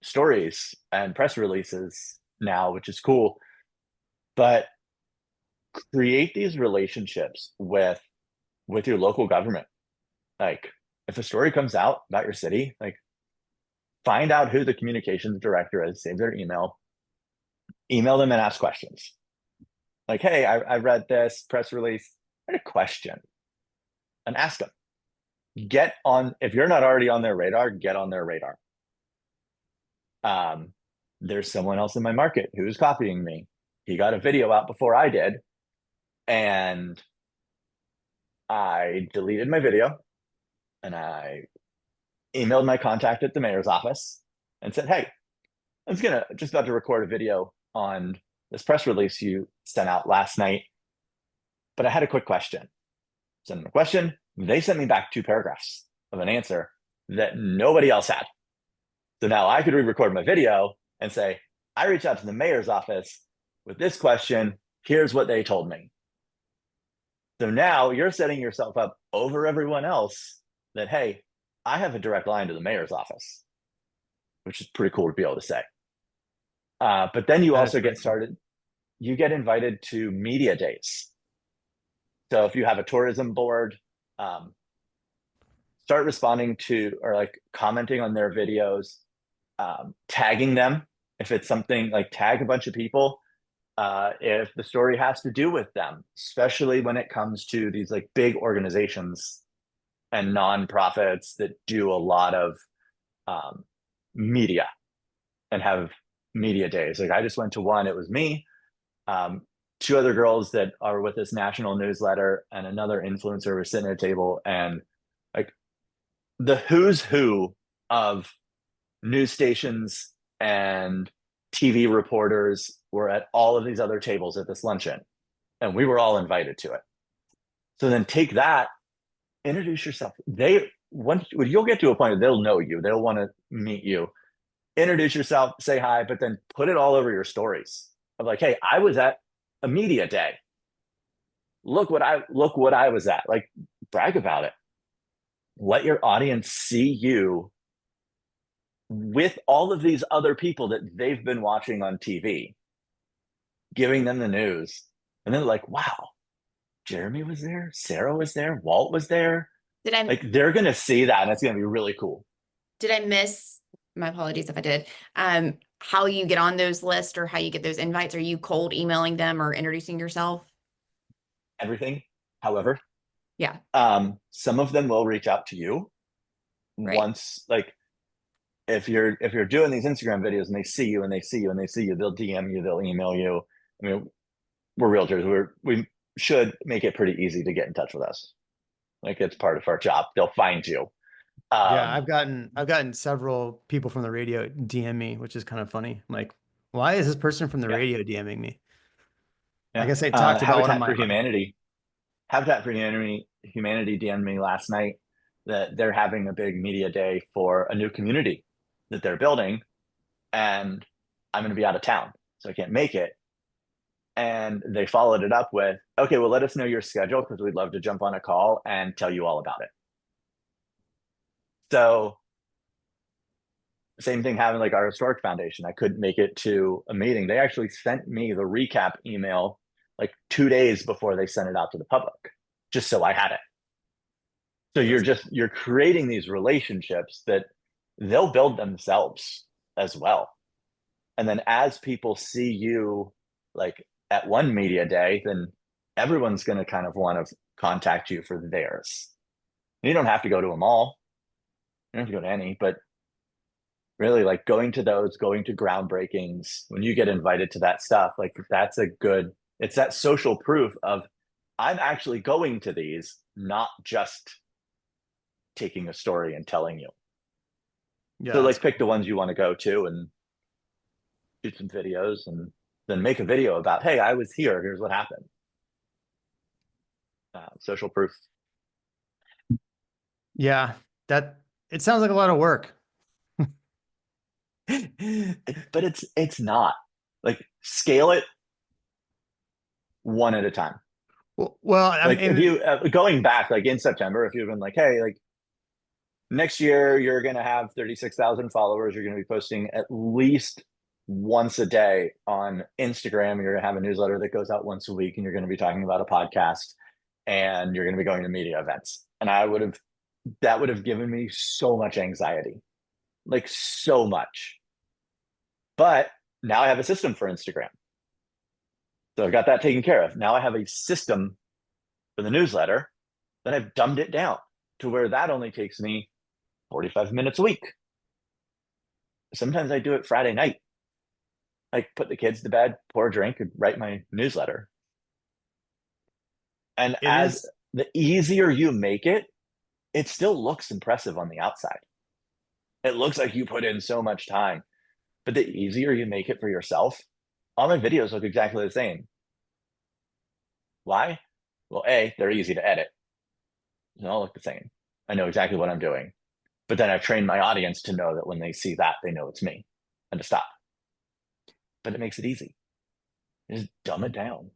stories and press releases now, which is cool. But create these relationships with your local government. Like, if a story comes out about your city, like find out who the communications director is, save their email them and ask questions. Like, hey, I read this press release. I had a question, and ask them. Get on, if you're not already on their radar, get on their radar. There's someone else in my market who's copying me. He got a video out before I did, and I deleted my video, and I emailed my contact at the mayor's office and said, hey, I was just about to record a video on this press release you sent out last night, but I had a quick question. Sent them a question. They sent me back 2 paragraphs of an answer that nobody else had. So now I could re-record my video and say, I reached out to the mayor's office with this question. Here's what they told me. So now you're setting yourself up over everyone else that, hey, I have a direct line to the mayor's office, which is pretty cool to be able to say. But then you also get started, you get invited to media days. So if you have a tourism board, start responding to or like commenting on their videos, tagging them. If it's something like tag a bunch of people, if the story has to do with them, especially when it comes to these like big organizations and nonprofits that do a lot of media and have media days. Like I just went to one, it was me, 2 other girls that are with this national newsletter and another influencer were sitting at a table, and like the who's who of news stations and TV reporters were at all of these other tables at this luncheon, and we were all invited to it. So then take that, introduce yourself. You'll get to a point where they'll know you, they'll want to meet you. Introduce yourself, say hi, but then put it all over your stories of like, hey, I was at a media day. Look what I was at. Like, brag about it. Let your audience see you with all of these other people that they've been watching on TV, giving them the news. And then like, wow, Jeremy was there, Sarah was there, Walt was there. Like they're gonna see that, and it's gonna be really cool. Did I miss, my apologies if I did, how you get on those lists or how you get those invites? Are you cold emailing them or introducing yourself? Everything, however. Yeah. Some of them will reach out to you. Right. Once, like if you're doing these Instagram videos and they see you, they'll DM you, they'll email you. I mean, we're realtors. We should make it pretty easy to get in touch with us. Like it's part of our job. They'll find you. Yeah, I've gotten several people from the radio DM me, which is kind of funny. I'm like, why is this person from the radio DMing me? Yeah. I guess I talked about one of my Habitat for Humanity DM'd me last night that they're having a big media day for a new community that they're building, and I'm going to be out of town, so I can't make it. And they followed it up with, okay, well, let us know your schedule because we'd love to jump on a call and tell you all about it. So same thing happened like our historic foundation. I couldn't make it to a meeting. They actually sent me the recap email like 2 days before they sent it out to the public, just so I had it. So you're creating these relationships that they'll build themselves as well. And then as people see you like at one media day, then everyone's going to kind of want to contact you for theirs. You don't have to go to them all. You don't have to go to any, but really like going to groundbreakings, when you get invited to that stuff, like it's that social proof of I'm actually going to these, not just taking a story and telling you. Yeah, so like pick the ones you want to go to and shoot some videos, and then make a video about, hey, I was here. Here's what happened. Social proof. Yeah, that it sounds like a lot of work. But it's not. Like, scale it one at a time. Well, I Like, if mean, you going back, like in September, if you've been like, hey, like next year you're gonna have 36,000 followers, you're gonna be posting at least once a day on Instagram, and you're gonna have a newsletter that goes out once a week, and you're gonna be talking about a podcast, and you're gonna be going to media events. And that would have given me so much anxiety, like so much. But now I have a system for Instagram. So I've got that taken care of. Now I have a system for the newsletter that I've dumbed it down to where that only takes me 45 minutes a week. Sometimes I do it Friday night. I put the kids to bed, pour a drink, and write my newsletter. And it as is. the easier you make it, it still looks impressive on the outside. It looks like you put in so much time. But the easier you make it for yourself, all my videos look exactly the same. Why? Well, A, they're easy to edit. They all look the same. I know exactly what I'm doing. But then I've trained my audience to know that when they see that, they know it's me and to stop. But it makes it easy. Just dumb it down.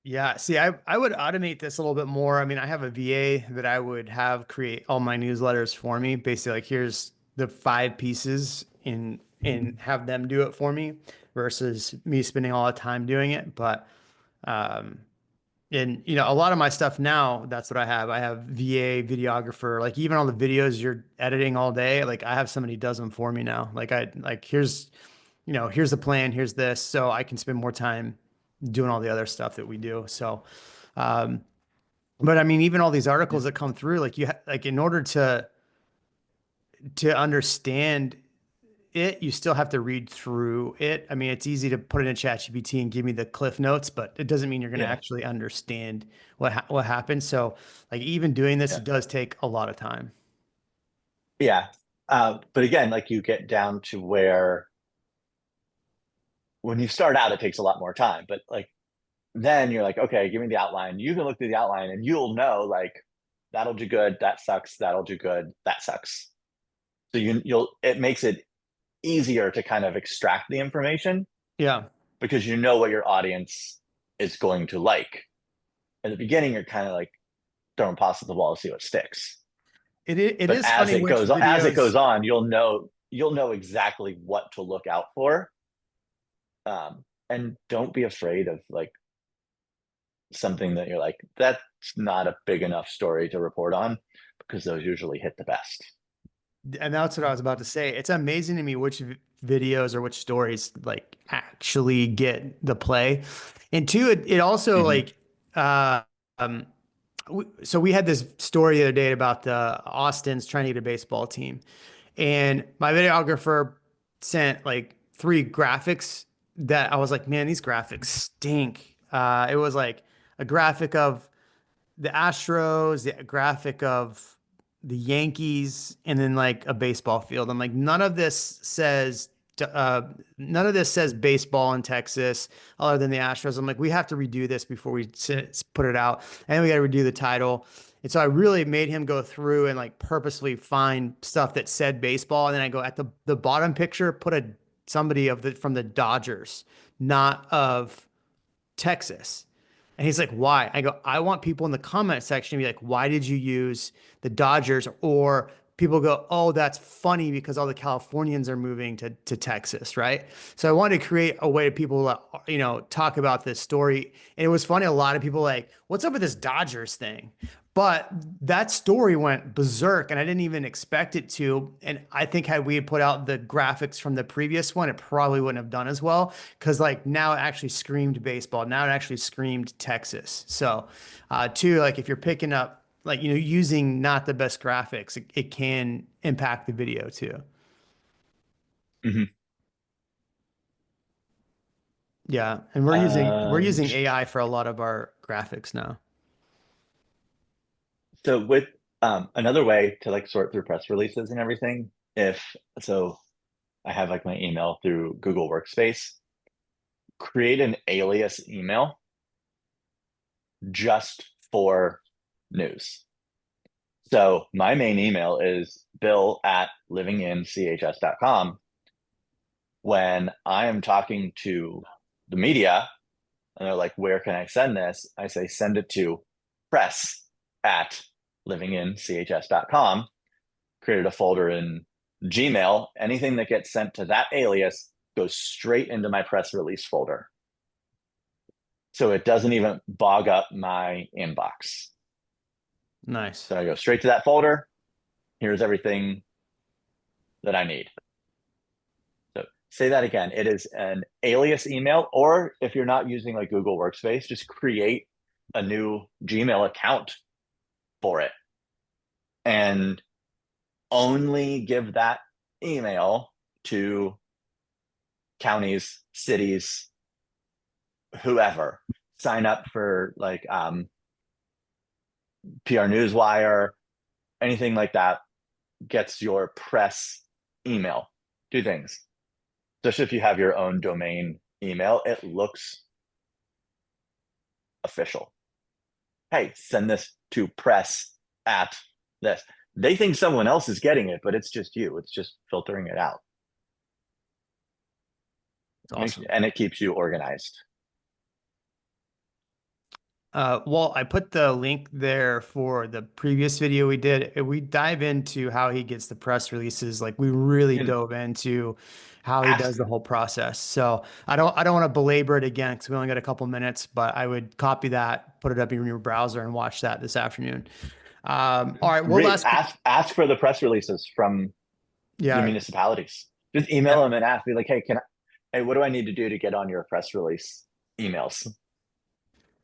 Yeah, see, I would automate this a little bit more. I mean, I have a VA that I would have create all my newsletters for me. Basically, like here's the 5 pieces and have them do it for me versus me spending all the time doing it. But and a lot of my stuff now, that's what I have. I have VA, videographer, like even all the videos you're editing all day, like I have somebody who does them for me now. Here's here's the plan, here's this, so I can spend more time doing all the other stuff that we do. So, but I mean, even all these articles that come through, like like in order to understand it, you still have to read through it. I mean, it's easy to put in a chat GPT and give me the cliff notes, but it doesn't mean you're going to actually understand what happened. So like even doing this, it does take a lot of time. Yeah. But again, like you get down to where when you start out, it takes a lot more time, but like, then you're like, okay, give me the outline. You can look through the outline and you'll know like, that'll do good. That sucks. That'll do good. That sucks. So it makes it easier to kind of extract the information. Yeah. Because you know what your audience is going to like. At the beginning, you're kind of like throwing paws at the wall to see what sticks. It but is as funny it which goes on, as it videos. goes on, you'll know exactly what to look out for. And don't be afraid of like something that you're like, that's not a big enough story to report on, because those usually hit the best. And that's what I was about to say. It's amazing to me which videos or which stories like actually get the play. And two, it also like, um, so we had this story the other day about the Austins trying to get a baseball team, and my videographer sent like 3 graphics that I was like, man, these graphics stink. It was like a graphic of the Astros, the graphic of the Yankees, and then like a baseball field. I'm like, none of this says baseball in Texas other than the Astros. I'm like, we have to redo this before we put it out. And then we got to redo the title. And so I really made him go through and like purposely find stuff that said baseball. And then I go at the bottom picture, put somebody from the Dodgers, not of Texas. And he's like, why? I go, I want people in the comment section to be like, why did you use the Dodgers? Or people go, oh, that's funny because all the Californians are moving to Texas, right? So I wanted to create a way to people, talk about this story. And it was funny. A lot of people like, what's up with this Dodgers thing? But that story went berserk and I didn't even expect it to. And I think had we had put out the graphics from the previous one, it probably wouldn't have done as well. Cause like now it actually screamed baseball. Now it actually screamed Texas. So, too, like if you're picking up, like, using not the best graphics, it can impact the video too. Mm-hmm. Yeah. And we're using AI for a lot of our graphics now. So with another way to like sort through press releases and everything, if so, I have like my email through Google Workspace. Create an alias email just for news. So my main email is bill@livinginchs.com. When I am talking to the media and they're like, where can I send this? I say, send it to press@livinginchs.com. Created a folder in Gmail. Anything that gets sent to that alias goes straight into my press release folder. So it doesn't even bog up my inbox. Nice. So I go straight to that folder. Here's everything that I need. So say that again. It is an alias email, or if you're not using like Google Workspace, just create a new Gmail account for it and only give that email to counties, cities, whoever. Sign up for like PR Newswire, anything like that gets your press email. Two things. Especially if you have your own domain email, it looks official. Hey, send this to press@this. They think someone else is getting it, but it's just you. It's just filtering it out. It's awesome. And it keeps you organized. Well, I put the link there for the previous video we did. We dive into how he gets the press releases. Like we really dove into how he does the whole process. So I don't want to belabor it again because we only got a couple minutes, but I would copy that, put it up in your browser and watch that this afternoon. All right. Well, ask for the press releases from the municipalities. Just email them and ask me like, hey, hey, what do I need to do to get on your press release emails?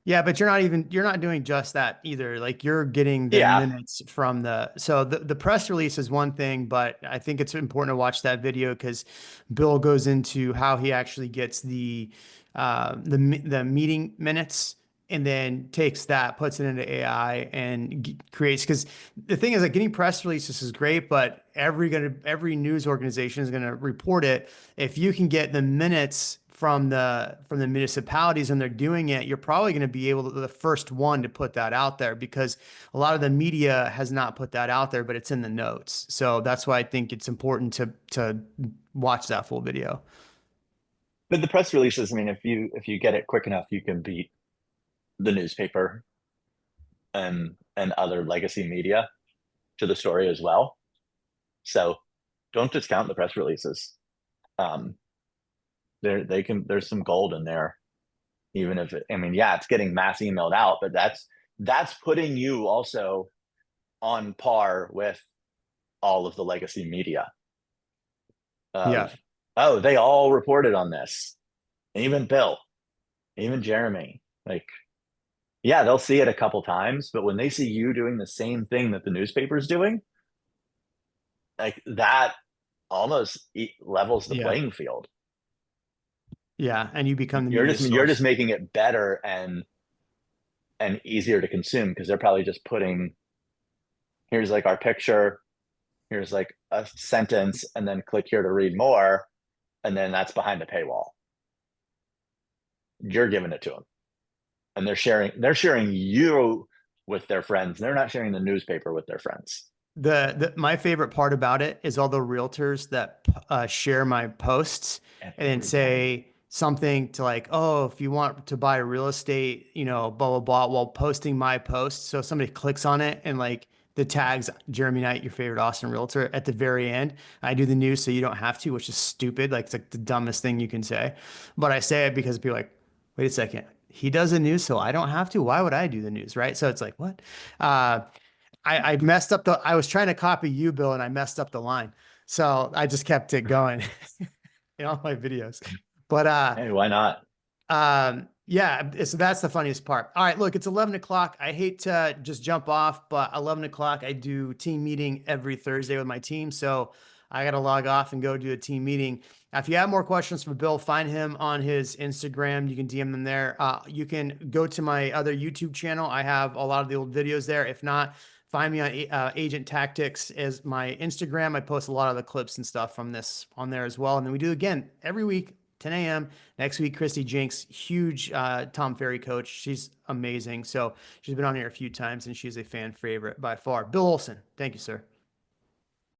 Yeah, but you're not doing just that either. Like you're getting the minutes from the press release is one thing, but I think it's important to watch that video because Bill goes into how he actually gets the meeting minutes and then takes that, puts it into AI and creates, because the thing is like getting press releases is great, but every news organization is going to report it. If you can get the minutes from the municipalities and they're doing it, you're probably going to be able to the first one to put that out there because a lot of the media has not put that out there, but it's in the notes. So that's why I think it's important to watch that full video. But the press releases, I mean, if you get it quick enough, you can beat the newspaper and other legacy media to the story as well. So don't discount the press releases. There's some gold in there, even if it's getting mass emailed out, but that's putting you also on par with all of the legacy media. Oh, they all reported on this. Even Bill, even Jeremy, like, yeah, they'll see it a couple times, but when they see you doing the same thing that the newspaper's doing, like that almost levels the playing field. Yeah, and you become the you're just making it better and easier to consume because they're probably just putting, here's like our picture, here's like a sentence, and then click here to read more, and then that's behind the paywall. You're giving it to them, and they're sharing you with their friends. They're not sharing the newspaper with their friends. My favorite part about it is all the realtors that share my posts and say something to like, oh, if you want to buy real estate, blah, blah, blah, while posting my post. So somebody clicks on it and like the tags Jeremy Knight, your favorite Austin realtor at the very end. I do the news so you don't have to, which is stupid. Like it's like the dumbest thing you can say. But I say it because people are like, wait a second. He does the news, so I don't have to. Why would I do the news? Right. So it's like, what? I messed up I was trying to copy you, Bill, and I messed up the line. So I just kept it going in all my videos. But hey, why not? Yeah, so that's the funniest part. All right, look, it's 11 o'clock. I hate to just jump off, but 11 o'clock, I do team meeting every Thursday with my team. So I got to log off and go do a team meeting. Now, if you have more questions for Bill, find him on his Instagram. You can DM him there. You can go to my other YouTube channel. I have a lot of the old videos there. If not, Find me on Agent Tactics as my Instagram. I post a lot of the clips and stuff from this on there as well. And then we do again every week, 10 a.m. Next week, Christy Jinks, huge Tom Ferry coach. She's amazing. So she's been on here a few times and she's a fan favorite by far. Bill Olson, thank you, sir.